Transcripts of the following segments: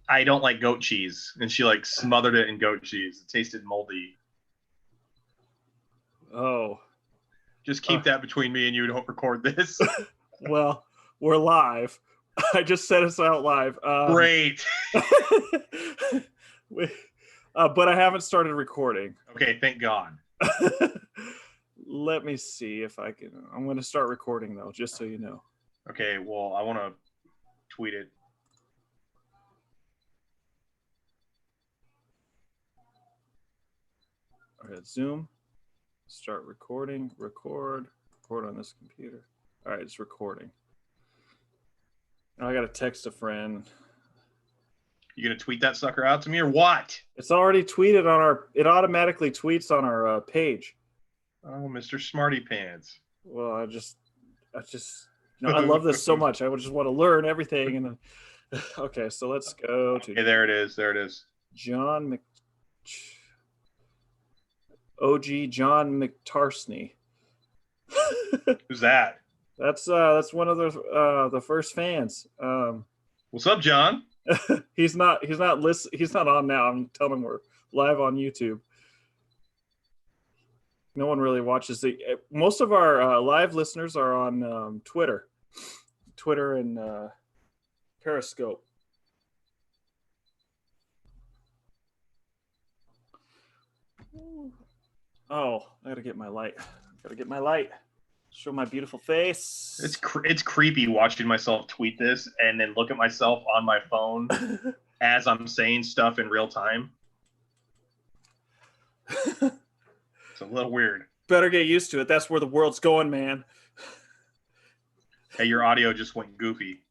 I don't like goat cheese, and she like smothered it in goat cheese. It tasted moldy. Oh. Just keep that between me and you. Don't record this. Well, we're live. I just said us out live. Great. But I haven't started recording. Okay, thank God. Let me see if I can. I'm going to start recording, though, just so you know. Okay, well, I want to tweet it. All right, Zoom. Start recording. Record on this computer. All right, it's recording. Now I got to text a friend. You going to tweet that sucker out to me or what? It's already tweeted on our. It automatically tweets on our page. Oh, Mr. Smarty Pants. Well, I just, I love this so much. I would just want to learn everything. And okay, so let's go to. Okay, there it is. There it is. OG John McTarsney. Who's that? That's one of the first fans. What's up, John? He's not on now. I'm telling him we're live on YouTube. No one really watches the. Most of our live listeners are on Twitter and Periscope. Oh, I gotta get my light. Show my beautiful face. It's creepy watching myself tweet this and then look at myself on my phone as I'm saying stuff in real time. It's a little weird. Better get used to it. That's where the world's going, man. Hey, your audio just went goofy.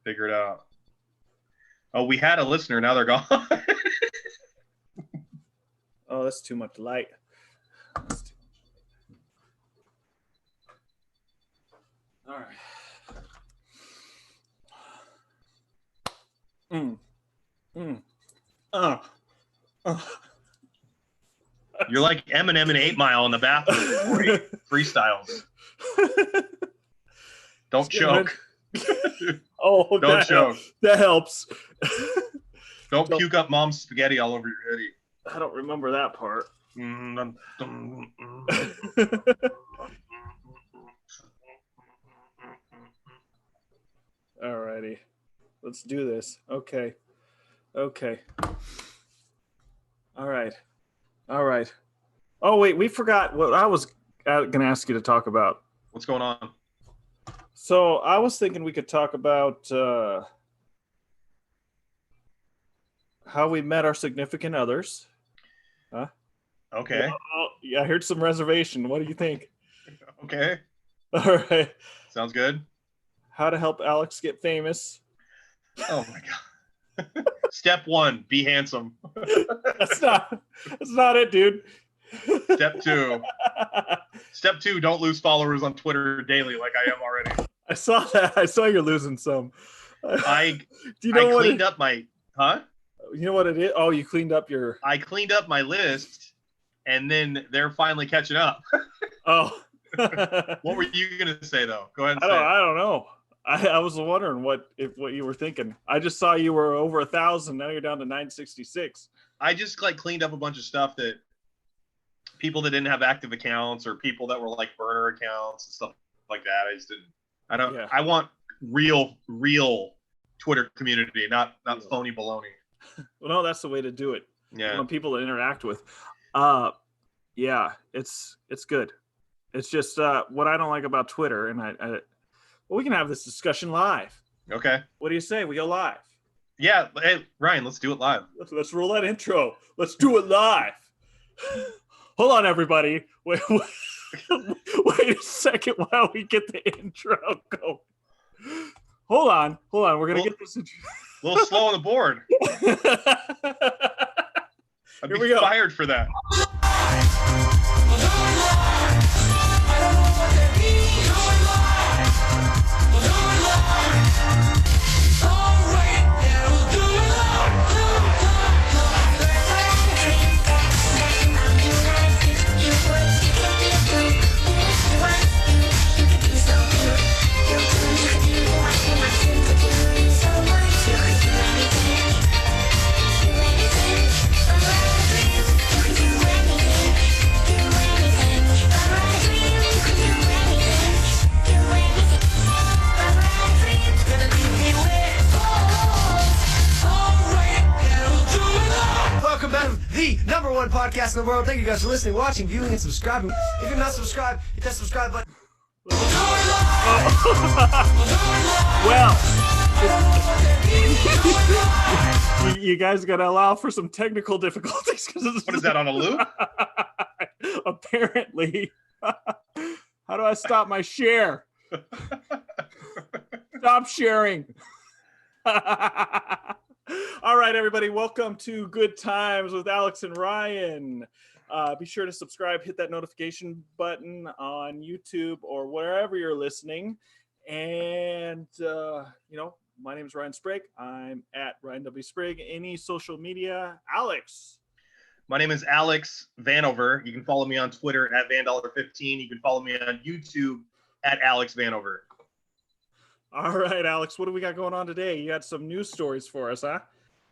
Figure it out. Oh, we had a listener. Now they're gone. Oh, that's too much light. All right. You're like Eminem and 8 Mile in the bathroom. Freestyles. Don't choke. Oh, don't choke. That helps. Don't puke up mom's spaghetti all over your hoodie. I don't remember that part. Alrighty, let's do this. Okay. All right. Oh wait, we forgot what I was going to ask you to talk about. What's going on? So I was thinking we could talk about how we met our significant others. Huh? Okay. Well, yeah, I heard some reservation. What do you think? Okay. All right. Sounds good. How to help Alex get famous. Oh my God. Step 1, be handsome. That's not it, dude. Step 2, don't lose followers on Twitter daily like I am already. I saw that. I saw you're losing some. I cleaned up my You know what it is? Oh, you cleaned up your. I cleaned up my list, and then they're finally catching up. Oh. What were you gonna say though? Go ahead. I don't know. I was wondering what you were thinking. I just saw you were over 1,000. Now you're down to 966. I just cleaned up a bunch of stuff that people that didn't have active accounts or people that were like burner accounts and stuff like that. I just didn't. Yeah. I want real Twitter community, not phony baloney. Well, no, that's the way to do it. Yeah. You want people to interact with. Yeah, it's good. It's just what I don't like about Twitter, and well, we can have this discussion live. Okay. What do you say? We go live. Yeah. Hey, Ryan, let's do it live. Let's roll that intro. Let's do it live. Hold on, everybody. Wait a second while we get the intro going. Hold on. We're going to get this intro. A little slow on the board. I'd be fired for that. #1 podcast in the world. Thank you guys for listening, watching, viewing, and subscribing. If you're not subscribed, hit that subscribe button. Well, you guys got to allow for some technical difficulties. What is that, on a loop? Apparently. How do I stop my share? Stop sharing. All right, everybody. Welcome to Good Times with Alex and Ryan. Be sure to subscribe, hit that notification button on YouTube or wherever you're listening. And, my name is Ryan Sprague. I'm at Ryan W. Sprague. Any social media? Alex. My name is Alex Vanover. You can follow me on Twitter at Vandollar15. You can follow me on YouTube at Alex Vanover. All right, Alex, what do we got going on today? You got some news stories for us, huh?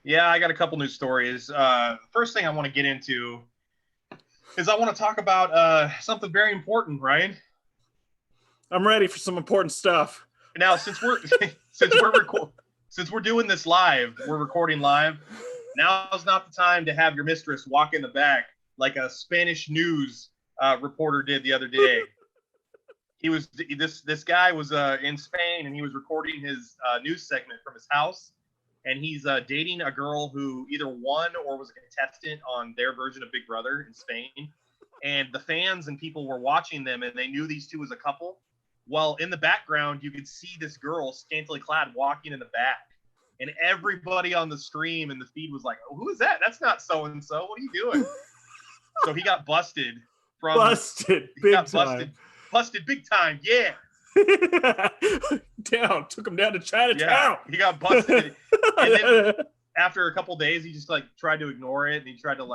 Yeah, I got a couple news stories. First thing I want to get into is I want to talk about something very important, Ryan. I'm ready for some important stuff. Now, since we're doing this live, we're recording live. Now's not the time to have your mistress walk in the back like a Spanish news reporter did the other day. This guy was in Spain, and he was recording his news segment from his house, and he's dating a girl who either won or was a contestant on their version of Big Brother in Spain. And the fans and people were watching them, and they knew these two as a couple. While in the background, you could see this girl scantily clad walking in the back, and everybody on the stream and the feed was like, "Oh, who is that? That's not so and so. What are you doing?" So he got busted. Busted big time. Busted big time, yeah. Took him down to Chinatown. Yeah, he got busted. And then after a couple days, he just tried to ignore it, and he tried to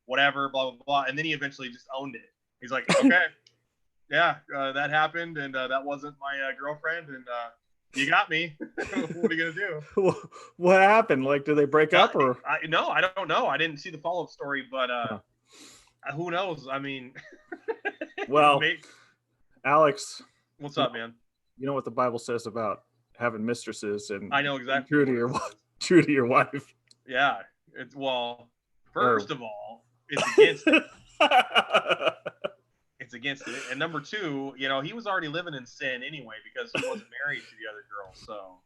whatever, blah blah blah. And then he eventually just owned it. He's like, okay, yeah, that happened, and that wasn't my girlfriend, and you got me. What are you gonna do? What happened? Did they break up or? No, I don't know. I didn't see the follow-up story, but who knows? I mean, well, Alex, what's up, man? You know what the Bible says about having mistresses, and I know exactly. True to your wife. Yeah. First of all, it's against it. It's against it. And number two, he was already living in sin anyway because he wasn't married to the other girl. So,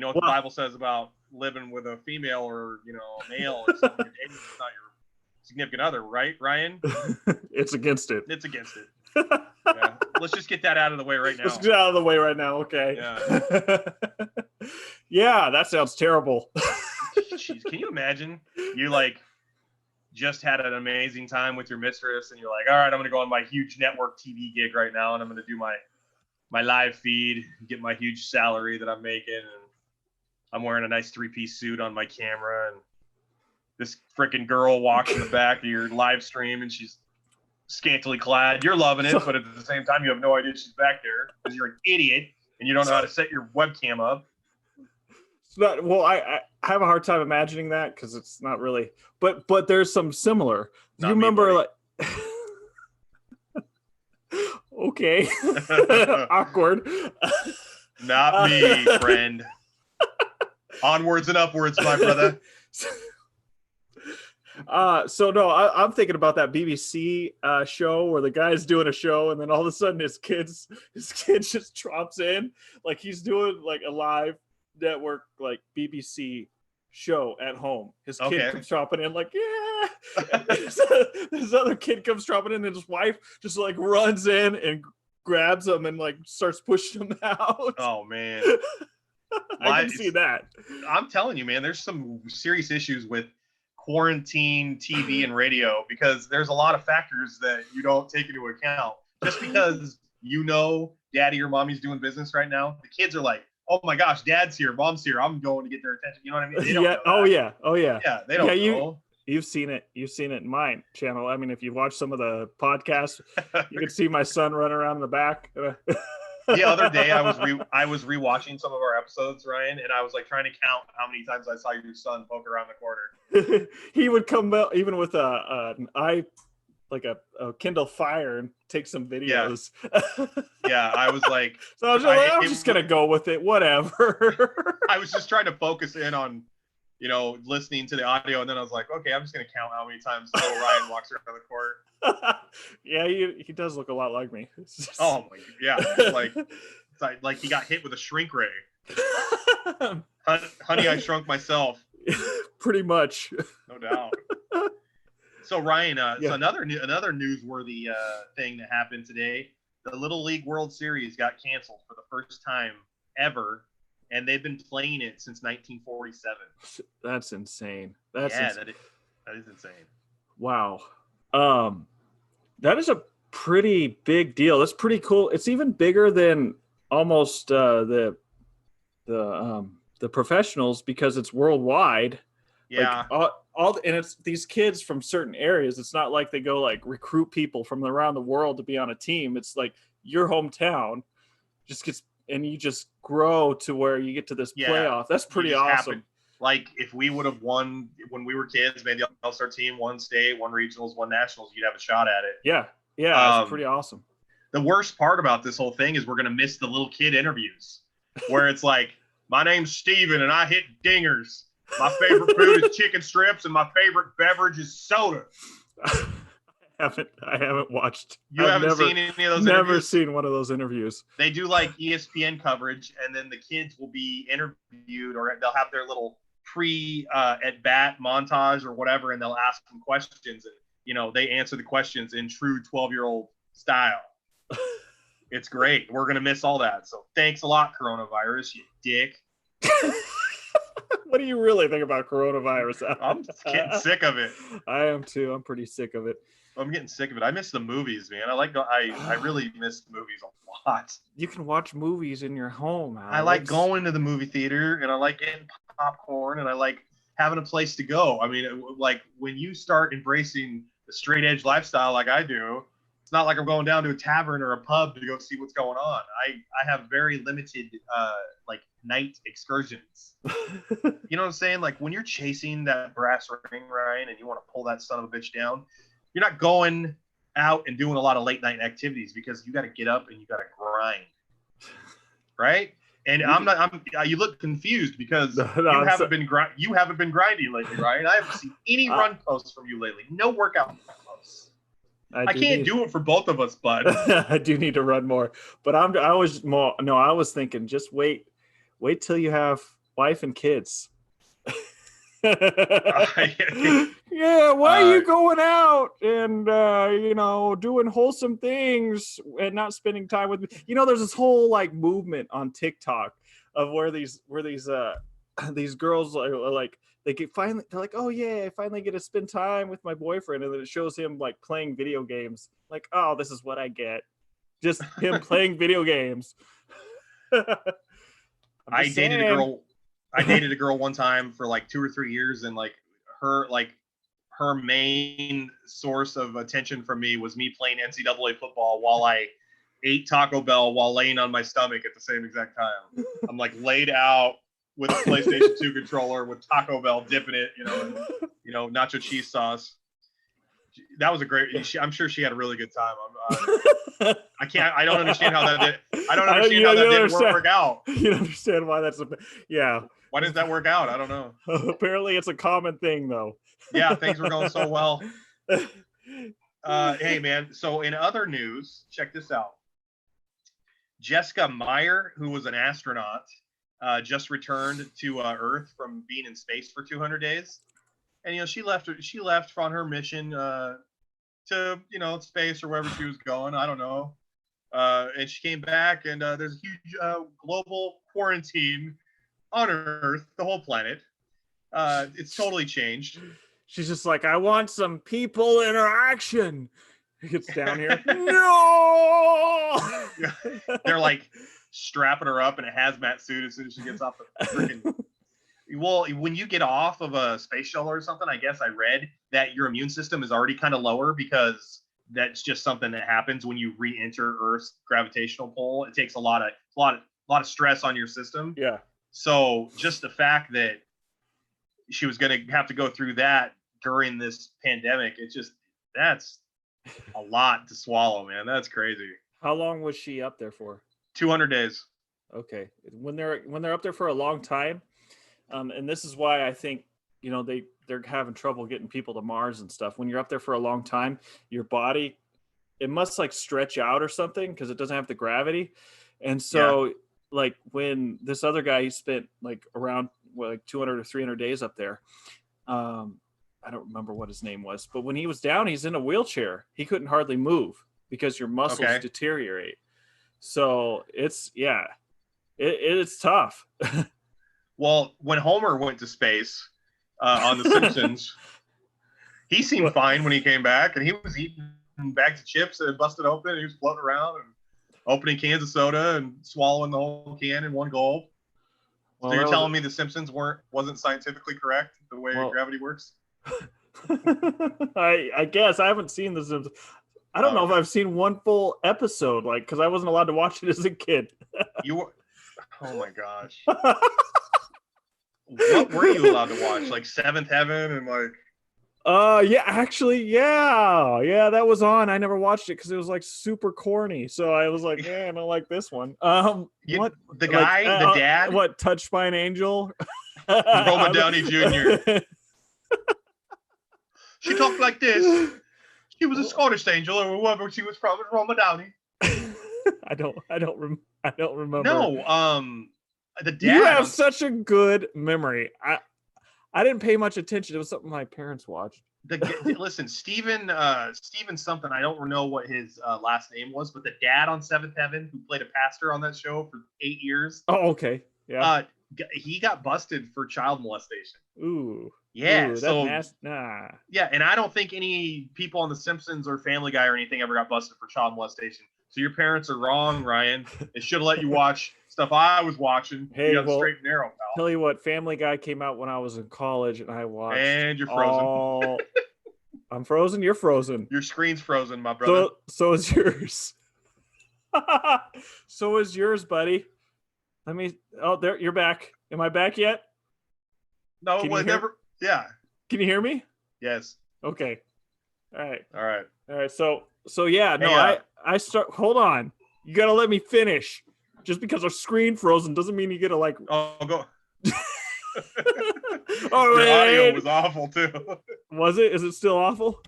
what the Bible says about living with a female or a male or something. It's not your significant other, right, Ryan? It's against it. It's against it. Yeah. Let's just get that out of the way right now. Let's get out of the way right now. Okay. Yeah. Yeah, that sounds terrible. Jeez, can you imagine? You just had an amazing time with your mistress, and you're like, all right, I'm going to go on my huge network TV gig right now, and I'm going to do my live feed, get my huge salary that I'm making, and I'm wearing a nice 3-piece suit on my camera, and this freaking girl walks in the back of your live stream, and she's scantily clad. You're loving it, but at the same time, you have no idea she's back there because you're an idiot, and you don't know how to set your webcam up. I have a hard time imagining that because it's not really, but there's some similar. Do you remember okay, awkward. Not me, friend. Onwards and upwards, my brother. I'm thinking about that BBC show where the guy's doing a show, and then all of a sudden his kid just drops in, he's doing a live network BBC show at home. His kid comes dropping in yeah. This other kid comes dropping in, and his wife just runs in and grabs him and starts pushing him out. Oh man. I can see that. I'm telling you, man, there's some serious issues with quarantine TV and radio because there's a lot of factors that you don't take into account. Just because daddy or mommy's doing business right now, the kids are like, oh my gosh, dad's here, mom's here, I'm going to get their attention. You know what I mean? They don't know that. Oh yeah. Yeah, they don't know. You've seen it in my channel. I mean, if you watch some of the podcasts, you can see my son running around in the back. The other day, I was rewatching some of our episodes, Ryan, and I was trying to count how many times I saw your son poke around the corner. He would come out even with a Kindle Fire and take some videos. Yeah, I was like, so I'm just gonna go with it, whatever. I was just trying to focus in on, listening to the audio, and then I was like, okay, I'm just gonna count how many times little Ryan walks around the court. Yeah, he does look a lot like me. Oh my, yeah, it's like he got hit with a shrink ray. Honey, I Shrunk Myself. Pretty much. No doubt. So Ryan, Yeah. so another newsworthy thing that happened today: the Little League World Series got canceled for the first time ever, and they've been playing it since 1947. That's insane. That is insane. Wow. That is a pretty big deal. That's pretty cool. It's even bigger than almost the professionals because it's worldwide. Yeah. Like and it's these kids from certain areas. It's not like they go like recruit people from around the world to be on a team. It's like your hometown just gets, and you just grow to where you get to this playoff. That's pretty awesome. Happen. Like if we would have won when we were kids, made the All-Star team, one state, one regionals, one nationals, you'd have a shot at it. Yeah. That's pretty awesome. The worst part about this whole thing is we're going to miss the little kid interviews where it's like, my name's Steven and I hit dingers. My favorite food is chicken strips and my favorite beverage is soda. I haven't watched. You haven't seen any of those Never interviews? seen one of those interviews. They do like ESPN coverage, and then the kids will be interviewed, or they'll have their little at-bat montage or whatever, and they'll ask them questions, and they answer the questions in true 12-year-old style. It's great. We're going to miss all that. So thanks a lot, coronavirus, you dick. What do you really think about coronavirus? I'm getting sick of it. I am too. I'm pretty sick of it. I'm getting sick of it. I miss the movies, man. I really miss the movies a lot. You can watch movies in your home, Alex. I like going to the movie theater, and I like getting popcorn, and I like having a place to go. I mean, like when you start embracing the straight edge lifestyle like I do, it's not like I'm going down to a tavern or a pub to go see what's going on. I have very limited like night excursions. You know what I'm saying? Like when you're chasing that brass ring, Ryan, and you want to pull that son of a bitch down, you're not going out and doing a lot of late night activities because you got to get up and you got to grind, right? And you look confused because you haven't been grinding lately, right? I haven't seen any run posts from you lately. No workout posts. I can't do it for both of us, bud. I do need to run more, but I was thinking just wait till you have wife and kids. Yeah, why are you going out and doing wholesome things and not spending time with me? There's this whole like movement on TikTok of where these girls are like they're like, oh yeah, I finally get to spend time with my boyfriend, and then it shows him like playing video games. Like, oh, this is what I get, just him playing video games. I dated a girl one time for like 2 or 3 years, and like her main source of attention from me was me playing NCAA football while I ate Taco Bell while laying on my stomach at the same exact time. I'm like laid out with a PlayStation 2 controller with Taco Bell dipping it, nacho cheese sauce. That was a great. I'm sure she had a really good time. I don't understand how that did. I don't understand how that didn't work out. You don't understand why that's yeah. Why did that work out? I don't know. Apparently, it's a common thing, though. Yeah, things were going so well. Hey, man. So in other news, check this out. Jessica Meyer, who was an astronaut, just returned to Earth from being in space for 200 days. And, she left on her mission to, space or wherever she was going. I don't know. And she came back, and there's a huge global quarantine on Earth, the whole planet. It's totally changed. She's just like, I want some people interaction. He gets down here. No! They're like strapping her up in a hazmat suit as soon as she gets off the freaking... Well, when you get off of a space shuttle or something, I guess I read that your immune system is already kind of lower because that's just something that happens when you re-enter Earth's gravitational pull. It takes a lot of stress on your system. Yeah. So just the fact that she was going to have to go through that during this pandemic, that's a lot to swallow, man. That's crazy. How long was she up there for? 200 days. Okay. When they're up there for a long time, and this is why I think you know, they're having trouble getting people to Mars and stuff. When you're up there for a long time, your body, it must like stretch out or something because it doesn't have the gravity. And so like when this other guy, he spent like around like 200 or 300 days up there. I don't remember what his name was, but when he was down, he's in a wheelchair. He couldn't hardly move because your muscles deteriorate. So it's it's tough. Well, when Homer went to space on The Simpsons, he seemed fine when he came back, and he was eating bags of chips that had busted open, and he was floating around and opening cans of soda and swallowing the whole can in one gulp. Well, so you're telling me The Simpsons wasn't scientifically correct the way gravity works? I guess I haven't seen The Simpsons. I don't know if I've seen one full episode, like, because I wasn't allowed to watch it as a kid. Oh my gosh. What were you allowed to watch? Like Seventh Heaven and like yeah, that was on. I never watched it because it was like super corny. So I was like, I don't like this one. What the guy, like, the dad? What, Touched by an Angel? Robert Downey Jr. She talked like this. She was a Scottish angel, or whoever she was from, Robert Downey. I don't remember. No, the dad. You have such a good memory. I didn't pay much attention. It was something my parents watched. Listen, Steven something. I don't know what his last name was, but the dad on Seventh Heaven, who played a pastor on that show for 8 years. Oh, okay. Yeah. He got busted for child molestation. Ooh. Yeah. Ooh, so nah. Yeah, and I don't think any people on The Simpsons or Family Guy or anything ever got busted for child molestation. So your parents are wrong, Ryan. They should have let you watch stuff I was watching. Hey, you got the straight and narrow, pal. Tell you what, Family Guy came out when I was in college, and I watched. And you're frozen. I'm frozen. You're frozen. Your screen's frozen, my brother. So is yours. So is yours, buddy. Let me. Oh, there. You're back. Am I back yet? No, never. Yeah. Can you hear me? Yes. Okay. All right. So yeah. No, hey, I start. Hold on. You gotta let me finish. Just because our screen frozen doesn't mean you get to like. Oh, go. Oh, your audio was awful too. Was it? Is it still awful?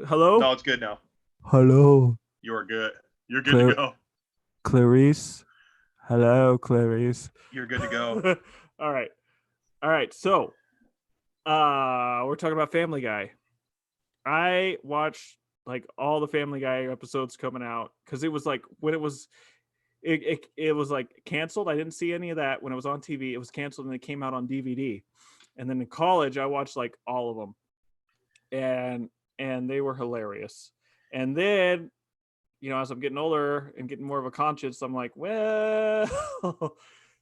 Hello? No, it's good now. Hello. You are good. You're good to go. Clarice. Hello, Clarice. You're good to go. All right. So, we're talking about Family Guy. I watched like all the Family Guy episodes coming out because it was like when it was like canceled. I didn't see any of that when it was on TV. It was canceled and it came out on DVD. And then in college, I watched like all of them, and they were hilarious. And then, you know, as I'm getting older and getting more of a conscience, I'm like, well,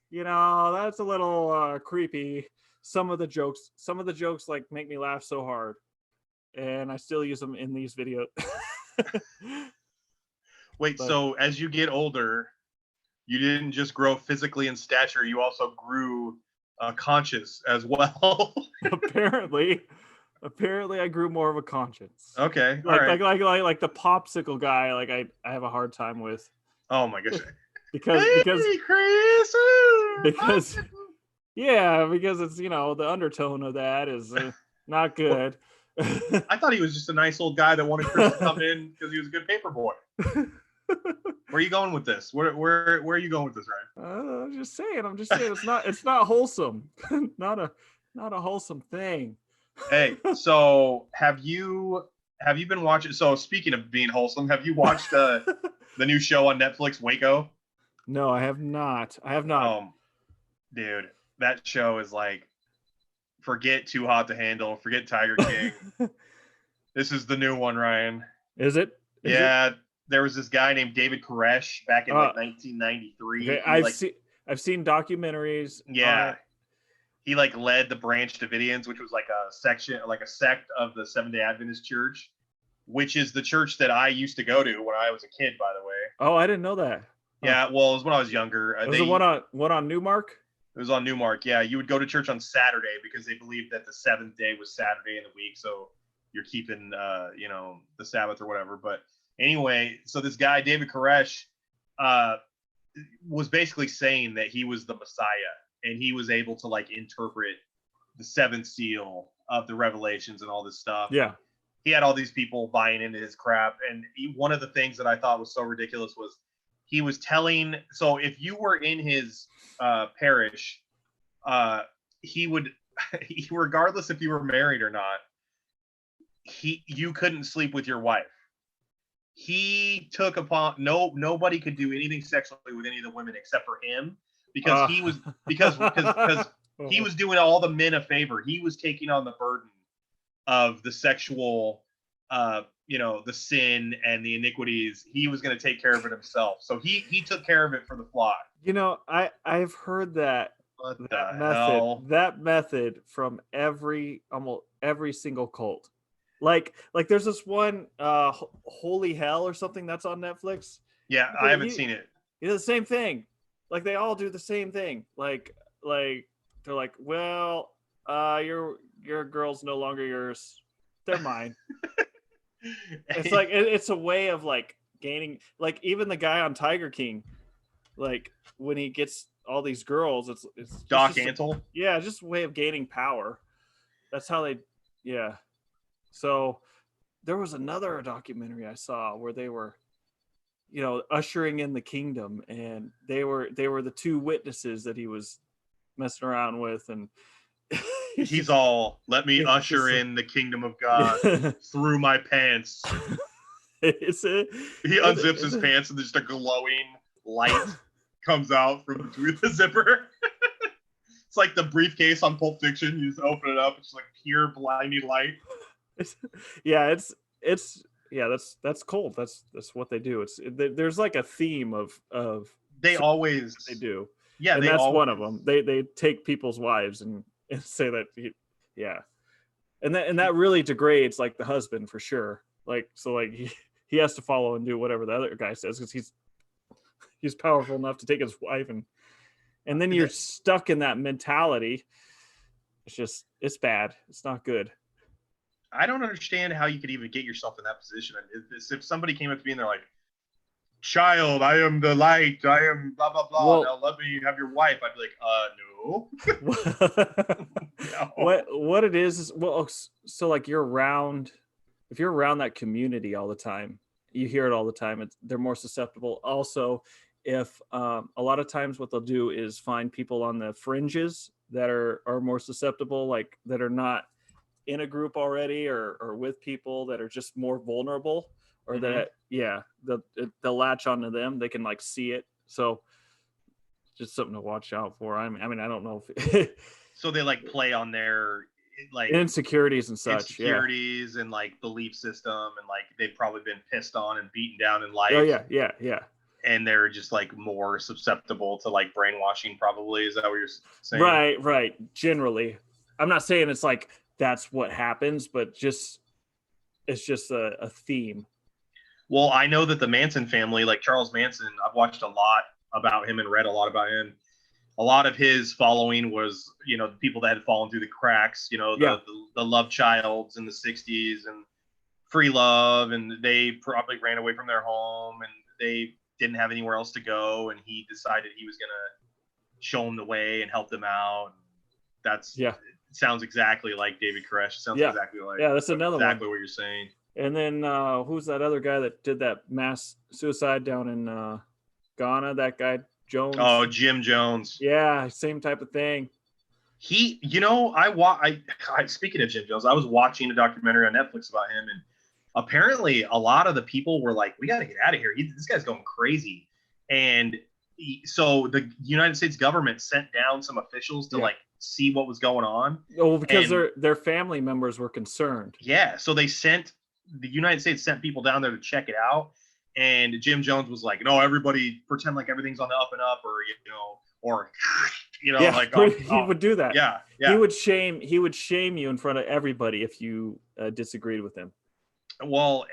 you know, that's a little creepy. Some of the jokes like make me laugh so hard, and I still use them in these videos. Wait, so as you get older, you didn't just grow physically in stature, you also grew conscious as well. Apparently I grew more of a conscience. Okay. Like the popsicle guy, like I have a hard time with. Oh my gosh. because it's, you know, the undertone of that is not good. I thought he was just a nice old guy that wanted Chris to come in because he was a good paper boy. Where are you going with this? Where are you going with this, Ryan? I'm just saying it's not wholesome. not a wholesome thing. Hey, so have you been watching? So speaking of being wholesome, have you watched the new show on Netflix, Waco? No, I have not. Dude, that show is like, forget Too Hot to Handle, forget Tiger King. This is the new one, Ryan. Is it? Yeah. There was this guy named David Koresh back in like 1993. Okay, I've seen documentaries. Yeah. He like led the Branch Davidians, which was like a sect of the Seventh-day Adventist Church, which is the church that I used to go to when I was a kid, by the way. Oh, I didn't know that. Yeah, well, it was when I was younger. Was it one on Newmark? It was on Newmark. Yeah, you would go to church on Saturday because they believed that the seventh day was Saturday in the week, so you're keeping the Sabbath or whatever. But anyway, so this guy David Koresh was basically saying that he was the Messiah, and he was able to like interpret the seventh seal of the Revelations and all this stuff. Yeah. He had all these people buying into his crap. And one of the things that I thought was so ridiculous was he was telling, so if you were in his parish, he would, regardless if you were married or not, you couldn't sleep with your wife. He took upon nobody could do anything sexually with any of the women except for him, because he was because he was doing all the men a favor. He was taking on the burden of the sexual the sin and the iniquities. He was going to take care of it himself. So he took care of it for the flock. I've heard that method from almost every single cult. Like there's this one Holy Hell or something that's on Netflix. Yeah, I haven't seen it. The same thing. Like they all do the same thing. Like they're like, well, your girl's no longer yours. They're mine. It's like it's a way of like gaining, like even the guy on Tiger King, like when he gets all these girls, it's Doc Antle. Yeah, just a way of gaining power. That's how they So there was another documentary I saw where they were, ushering in the kingdom, and they were the two witnesses that he was messing around with, and he's all, let me usher in the kingdom of God through my pants. He unzips his pants and just a glowing light comes out from between the zipper. It's like the briefcase on Pulp Fiction. You just open it up, it's like pure blinding light. That's cold. That's what they do. There's like a theme of they do. Yeah, and that's one of them. They take people's wives and say that and that really degrades like the husband for sure. Like so like he has to follow and do whatever the other guy says because he's powerful enough to take his wife, and then you're stuck in that mentality. It's bad. It's not good. I don't understand how you could even get yourself in that position. If somebody came up to me and they're like, child, I am the light, I am blah, blah, blah, well, now let me have your wife, I'd be like, no. No. What it is, well, so like if you're around that community all the time, you hear it all the time, they're more susceptible. Also, if a lot of times what they'll do is find people on the fringes that are more susceptible, like that are not in a group already or with people that are just more vulnerable, or that they'll latch onto them. They can like see it. So just something to watch out for. I mean, I don't know if so they like play on their like insecurities and such, and like belief system, and like they've probably been pissed on and beaten down in life. Oh yeah. And they're just like more susceptible to like brainwashing, probably. Is that what you're saying? Right. Generally, I'm not saying it's like that's what happens, but it's just a theme. Well, I know that the Manson family, like Charles Manson, I've watched a lot about him and read a lot about him. A lot of his following was, the people that had fallen through the cracks, the love childs in the 60s and free love, and they probably ran away from their home and they didn't have anywhere else to go, and he decided he was going to show them the way and help them out. It sounds exactly like David Koresh. Sounds exactly like that's another exactly one. What you're saying. And then who's that other guy that did that mass suicide down in Ghana? That guy Jones. Oh, Jim Jones. Yeah, same type of thing. He, I speaking of Jim Jones, I was watching a documentary on Netflix about him, and apparently a lot of the people were like, "We got to get out of here. This guy's going crazy." And so the United States government sent down some officials to like see what was going on. Oh, because their family members were concerned. Yeah, so the United States sent people down there to check it out, and Jim Jones was like, "No, everybody pretend like everything's on the up and up," or he would do that. Yeah. He would shame you in front of everybody if you disagreed with him. Well,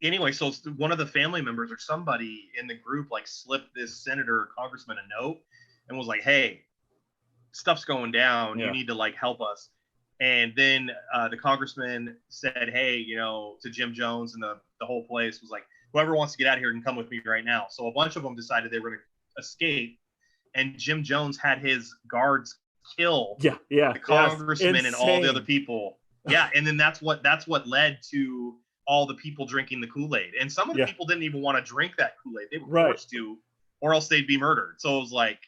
anyway, so one of the family members or somebody in the group like slipped this senator or congressman a note and was like, "Hey, stuff's going down. You need to like help us." And then the congressman said, "Hey, to Jim Jones," and the whole place was like, "Whoever wants to get out of here can come with me right now." So a bunch of them decided they were going to escape, and Jim Jones had his guards kill Yeah. the congressman and all the other people. Yeah, and then that's what led to all the people drinking the Kool-Aid. And some of the people didn't even want to drink that Kool-Aid. They were forced to, or else they'd be murdered. So it was like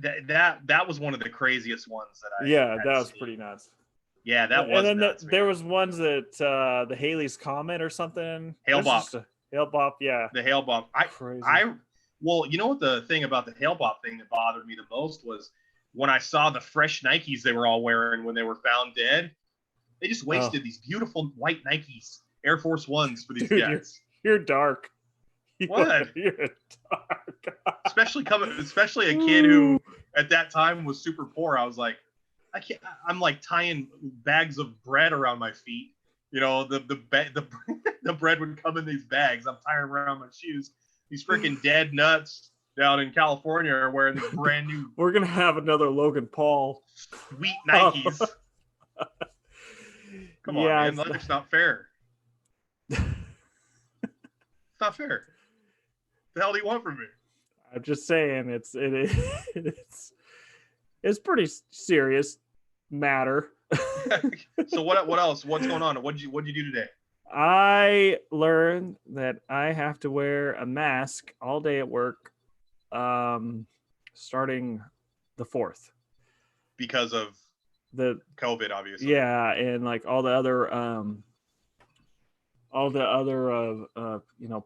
that was one of the craziest ones that I that was seen. pretty nuts. Yeah, that was. And then nuts, there was ones that the Halley's Comet or something. Hail Bop. Hail Bop, yeah. The Hail Bop. Well, you know what the thing about the Hail Bop thing that bothered me the most was when I saw the fresh Nikes they were all wearing when they were found dead. They just wasted these beautiful white Nikes, Air Force Ones for these guys. You're dark. What? You're dark. especially a kid who at that time was super poor. I was like, I'm like tying bags of bread around my feet. You know, the bread would come in these bags. I'm tying around my shoes. These freaking dead nuts down in California are wearing these brand new. We're gonna have another Logan Paul. Sweet Nikes. Come on, man. Life's not fair. It's not fair. What the hell do you want from me? I'm just saying, it's pretty serious matter. So what else? What's going on? What'd you do today? I learned that I have to wear a mask all day at work, starting the 4th. Because of the COVID, obviously. Yeah, and like all the other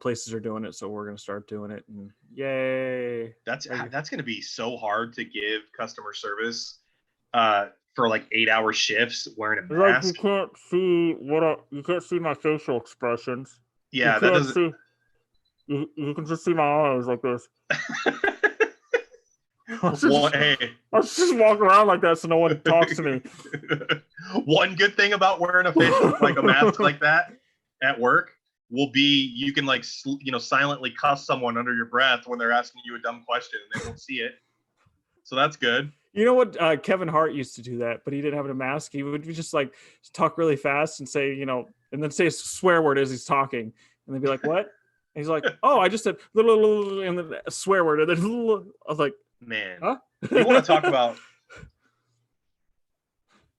places are doing it, so we're gonna start doing it, and yay! That's gonna be so hard to give customer service for like 8-hour shifts wearing a mask. Like you can't see my facial expressions. Yeah, that doesn't. You can just see my eyes like this. I'll just walk around like that so no one talks to me. One good thing about wearing a mask like that at work will be you can silently cuss someone under your breath when they're asking you a dumb question and they won't see it. So that's good. You know what? Kevin Hart used to do that, but he didn't have a mask. He would just like talk really fast and say, and then say a swear word as he's talking, and they'd be like, "What?" And he's like, "Oh, I just said," and then a swear word, and then I was like, "Man, huh?" You want to talk about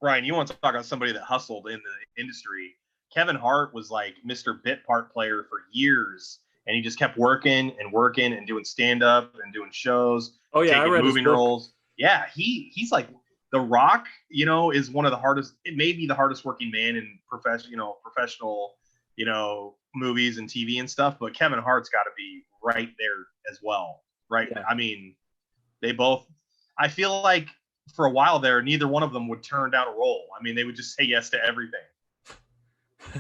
Ryan? You want to talk about somebody that hustled in the industry? Kevin Hart was like Mr. Bit Part player for years, and he just kept working and doing stand up and doing shows. Oh yeah, I read moving roles. Yeah, he's like The Rock. Is one of the hardest. It may be the hardest working man in professional movies and TV and stuff. But Kevin Hart's got to be right there as well, right? Yeah. I mean, they both. I feel like for a while there, neither one of them would turn down a role. I mean, they would just say yes to everything.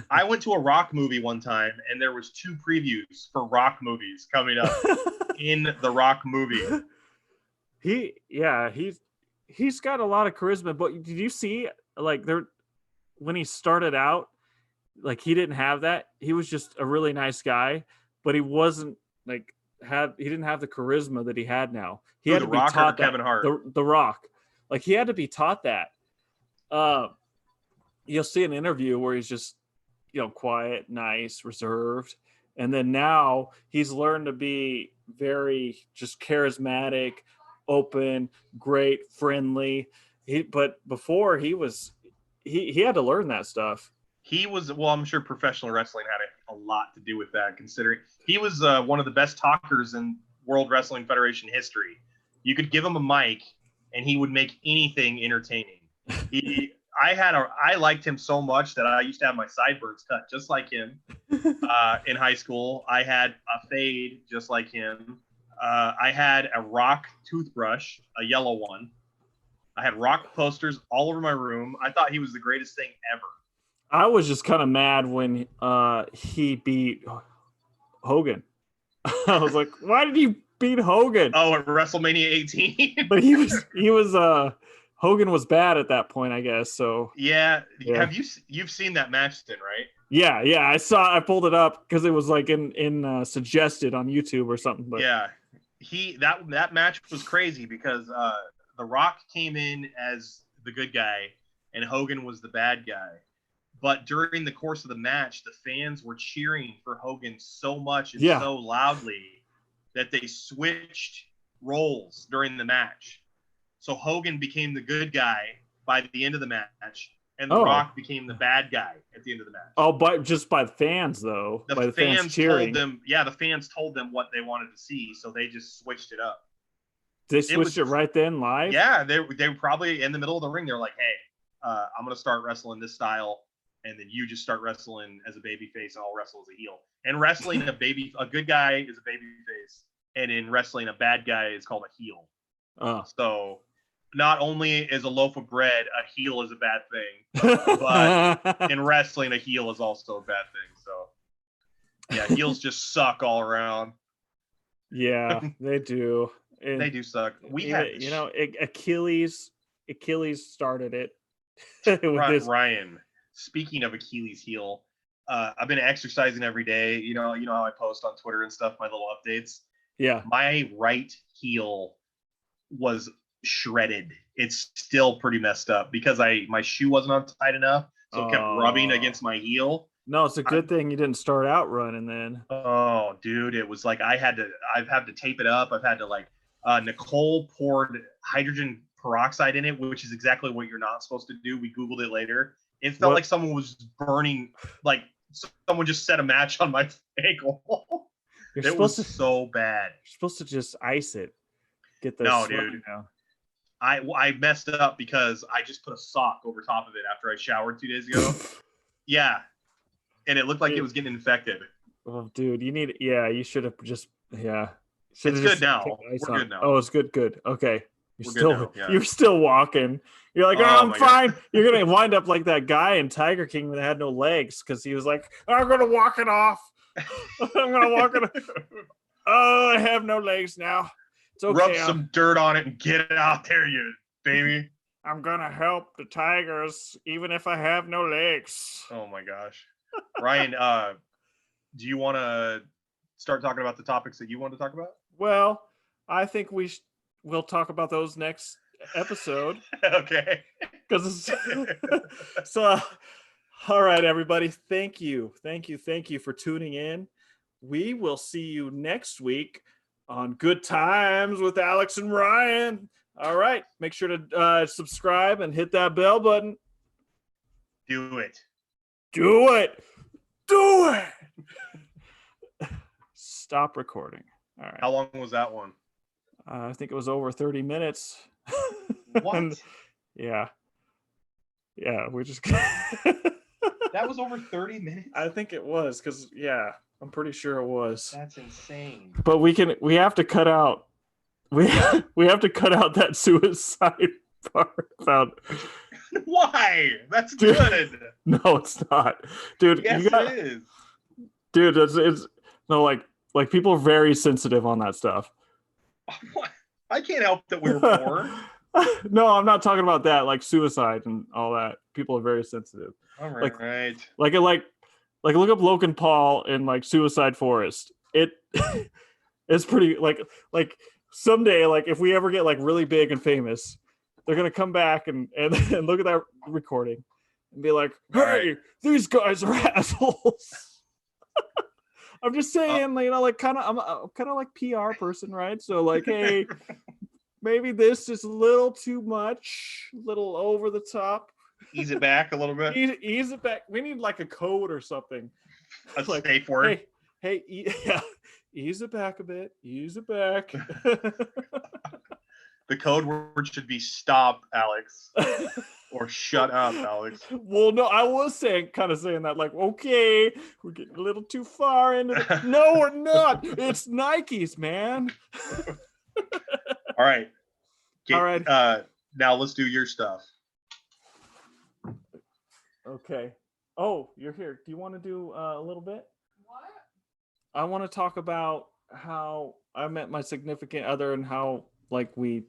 I went to a Rock movie one time, and there was 2 previews for Rock movies coming up in the Rock movie. He's got a lot of charisma. But did you see when he started out, like he didn't have that. He was just a really nice guy, but he wasn't he didn't have the charisma that he had now. He had to be taught that. Kevin Hart. The Rock, like he had to be taught that. You'll see an interview where he's just quiet, nice, reserved, and then now he's learned to be very just charismatic, open, great, friendly. But before he had to learn that stuff. He was, well, I'm sure professional wrestling had a lot to do with that, considering he was one of the best talkers in World Wrestling Federation history. You could give him a mic and he would make anything entertaining. I liked him so much that I used to have my sideburns cut just like him. In high school, I had a fade just like him. I had a Rock toothbrush, a yellow one. I had Rock posters all over my room. I thought he was the greatest thing ever. I was just kind of mad when he beat Hogan. I was like, why did he beat Hogan? Oh, at WrestleMania 18. But Hogan was bad at that point, I guess. So yeah. Have you've seen that match then, right? Yeah. I pulled it up because it was like in suggested on YouTube or something. But yeah, that match was crazy because The Rock came in as the good guy and Hogan was the bad guy. But during the course of the match, the fans were cheering for Hogan so much and so loudly that they switched roles during the match. So Hogan became the good guy by the end of the match, and The Oh. Rock became the bad guy at the end of the match. Oh, but just by the fans though. By the fans cheering. told them, yeah, the fans told them what they wanted to see, so they just switched it up. They switched it right then live? Yeah, they were probably in the middle of the ring. They're like, hey, I'm going to start wrestling this style, and then you just start wrestling as a baby face, and I'll wrestle as a heel. And wrestling a good guy is a baby face, and in wrestling, a bad guy is called a heel. So not only is a loaf of bread, a heel is a bad thing, but in wrestling, a heel is also a bad thing. So yeah, heels just suck all around. Yeah, they do. And they do suck. Achilles started it. Ryan, speaking of Achilles heel, I've been exercising every day. You know how I post on Twitter and stuff, my little updates. Yeah. My right heel was shredded. It's still pretty messed up because my shoe wasn't on tight enough, so it kept rubbing against my heel. No, it's a good thing you didn't start out running then. Oh, dude, it was like I've had to tape it up. I've had to Nicole poured hydrogen peroxide in it, which is exactly what you're not supposed to do. We Googled it later. It felt like someone was burning, like someone just set a match on my ankle. It was so bad. You're supposed to just ice it. Get the dude. I messed up because I just put a sock over top of it after I showered 2 days ago. Yeah. And it looked like it was getting infected. Oh, dude, you should have just, yeah. It's good now. We're good now. Oh, it's good. Okay. You're still walking. You're like, I'm fine. God. You're going to wind up like that guy in Tiger King that had no legs because he was like, I'm going to walk it off. I'm going to walk it off. Oh, I have no legs now. It's okay. Rub some dirt on it and get it out there, you baby. I'm going to help the Tigers even if I have no legs. Oh, my gosh. Ryan, do you want to start talking about the topics that you want to talk about? Well, I think we'll talk about those next episode. Okay. Because so, all right, everybody. Thank you for tuning in. We will see you next week on Good Times with Alex and Ryan. All right. Make sure to subscribe and hit that bell button. Do it. Stop recording. All right. How long was that one? I think it was over 30 minutes. What? Yeah, we just That was over 30 minutes? I think it was because I'm pretty sure it was. That's insane. But we have to cut out we have to cut out that suicide part about why? That's good. No, it's not. Dude, yes, it is. Dude, it's no like people are very sensitive on that stuff. What? I can't help that we were poor. No, I'm not talking about that, like suicide and all that. People are very sensitive. All right. Like look up Logan Paul in like Suicide Forest. It's pretty like someday, like if we ever get like really big and famous, they're gonna come back and look at that recording and be like, hey, these guys are assholes. I'm just saying, like kind of I'm kind of like PR person, right? So like, hey, maybe this is a little too much, a little over the top. Ease it back a little bit. Ease it back. We need like a code or something. A safe word. Hey, ease it back a bit. Ease it back. The code word should be stop, Alex. Or shut up, Alex. Well, no, I was saying that, like, okay, we're getting a little too far into it. No, we're not. It's Nikes, man. All right. All right. Now let's do your stuff. Okay. Oh, you're here. Do you want to do a little bit? What? I want to talk about how I met my significant other and how, like, we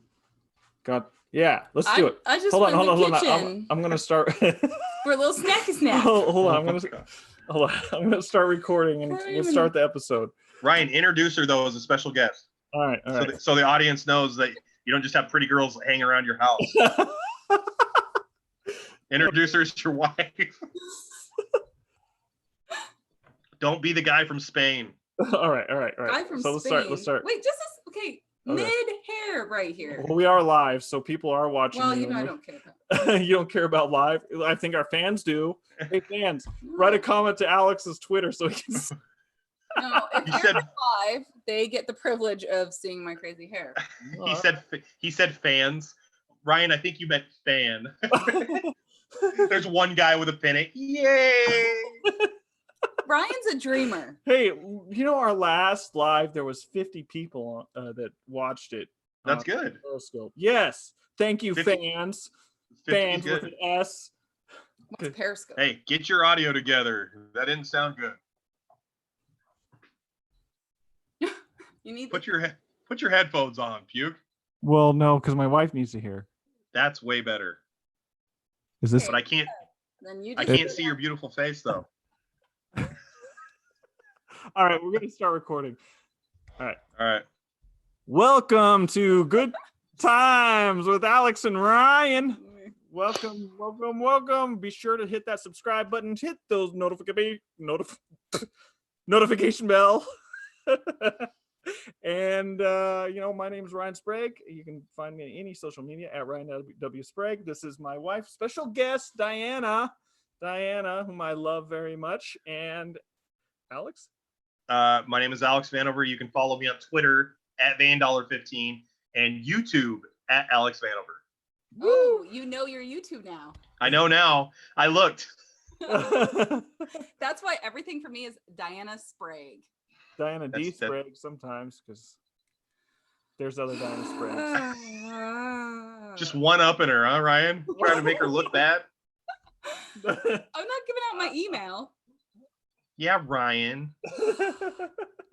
got... Yeah, let's do it. I just hold went on, to the hold kitchen on. I'm gonna start for a little snacky snack. Hold on, I'm gonna start recording and we'll start the episode. Ryan, introduce her though as a special guest. All right. So the audience knows that you don't just have pretty girls hanging around your house. Introduce her as your wife. Don't be the guy from Spain. All right. Guy from So Spain. let's start. Wait, okay. Mid-hair. right here. Well, we are live, so people are watching. Well, you, you know, I and don't care about you don't care about live. I think our fans do. Hey, fans, write a comment to Alex's Twitter so he can. No, if He they're said- live, they get the privilege of seeing my crazy hair. He said fans. Ryan, I think you meant fan. There's one guy with a pennant. Yay! Ryan's a dreamer. Hey, you know, our last live, there was 50 people that watched it. That's good. Periscope. Yes. Thank you, 50 fans. 50 Fans good. with an S. What's Periscope? Hey, get your audio together. That didn't sound good. You need Put your headphones on, Puke. Well, no, because my wife needs to hear. That's way better. Is this? But I can't then you I just can't see your beautiful face though. All right, we're going to start recording. All right. Welcome to Good Times with Alex and Ryan. Welcome, welcome, welcome. Be sure to hit that subscribe button, hit those notification bell. And you know, my name is Ryan Sprague. You can find me on any social media at Ryan W. Sprague. This is my wife, special guest Diana, whom I love very much, and Alex. My name is Alex Vanover. You can follow me on Twitter at Vandollar15 and YouTube at Alex Vanover. Oh, you know your YouTube now. I know now. I looked. That's why everything for me is Diana Sprague. Diana D. That's- Sprague sometimes, because there's other Diana Spragues. Just one up in her, huh, Ryan? Trying to make her look bad. I'm not giving out my email Yeah, Ryan.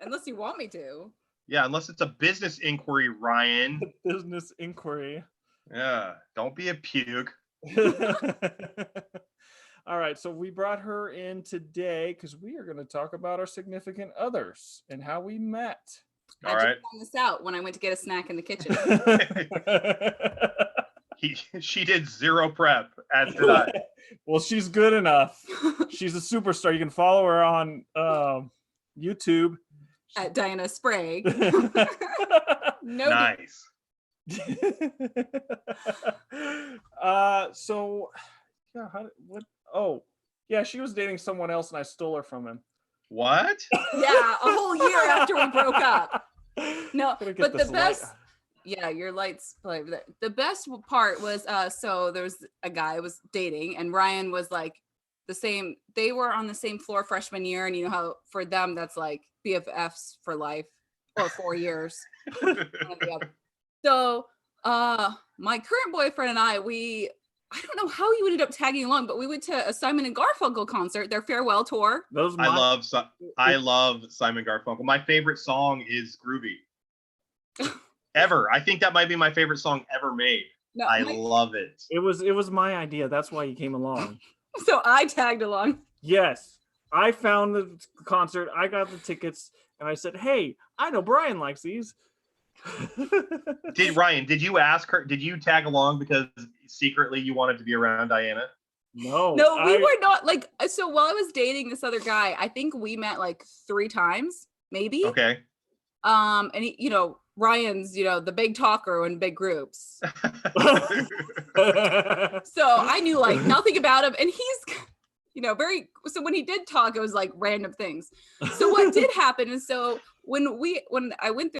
unless you want me to. Yeah, unless it's a business inquiry, Ryan. Business inquiry. Yeah, don't be a puke. All right, so we brought her in today because we are going to talk about our significant others and how we met. All I right. just found this out when I went to get a snack in the kitchen. She did zero prep, as did I. Well, she's good enough. She's a superstar. You can follow her on YouTube. At Diana Sprague. No. Nice. So yeah, oh yeah, she was dating someone else and I stole her from him. What? Yeah, a whole year after we broke up. No, Gotta get but the this best light. yeah, your lights play over there. The best part was so there was a guy I was dating and Ryan was like the same, they were on the same floor freshman year, and you know how for them that's like BFFs for life or 4 years. One or the other. So my current boyfriend and I don't know how you ended up tagging along, but we went to a Simon and Garfunkel concert, their farewell tour. Those I love Simon Garfunkel. My favorite song is Groovy. Ever. I think that might be my favorite song ever made. No, I love it. It was my idea. That's why you came along. so I tagged along. Yes. I found the concert, I got the tickets, and I said, hey, I know Brian likes these. Did you ask her? Did you tag along because secretly you wanted to be around Diana? No. No, we were not like, so while I was dating this other guy, I think we met like 3 times, maybe. Okay. And he, you know, Ryan's, you know, the big talker in big groups. So I knew like nothing about him, and he's, you know, so when he did talk, it was like random things. So what did happen is, so when I went through